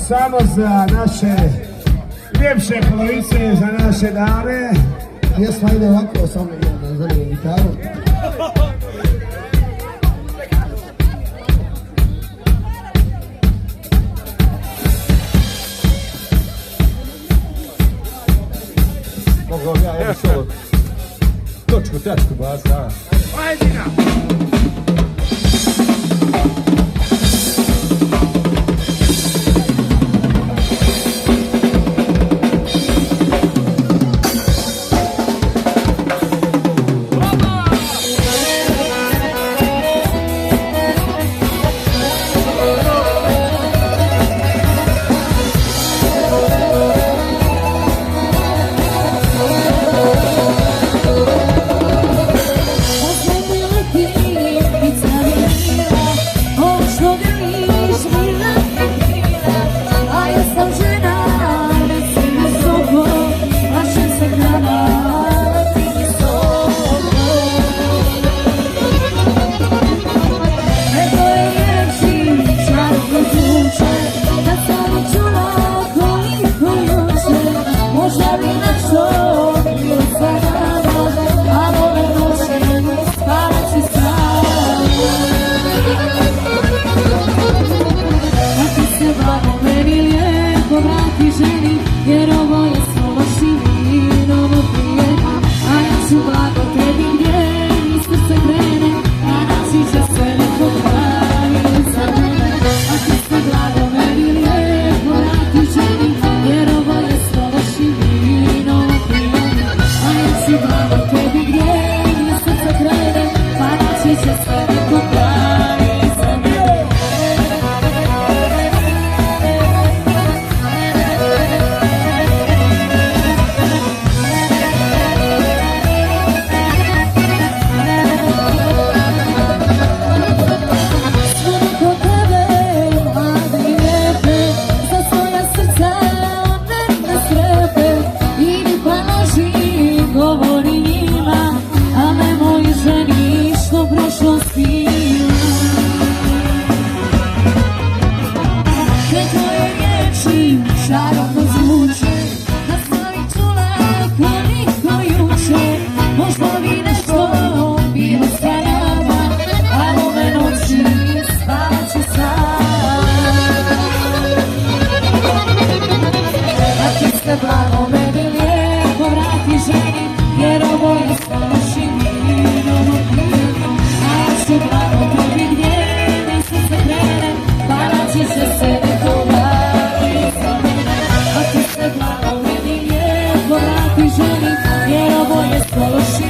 Samo za naše ljepše polovice, za naše dame. Pjesma ide ovako, samo ne zanimljiv gitaru. Mogao bi ja jednu solo točku, tečku basa. Ajdina! Jer ovo je slovo širino prije, a ja ću blago tebi gdje mi srce krene, a naći će se neko pravi za mene. A ti se blago meni lijepo vrati ženi, jer ovo je slovo širino prije, a ja ću blago tebi gdje mi srce krene, a naći će se neko pravi za mene. Čarobno zvuče, da sam ih čula koliko juče. Možda bi nešto bilo sa nama, a ove noći spavat ću sam. A ti se blago meni lijepo vrati ženi, jer ovo je slovo širino prije, a ja ću blago tebi gdje mi srce krene, pa naći će se neko pravi za mene. A ti se blago meni lijepo vrati ženi, jer ovo je slovo širino.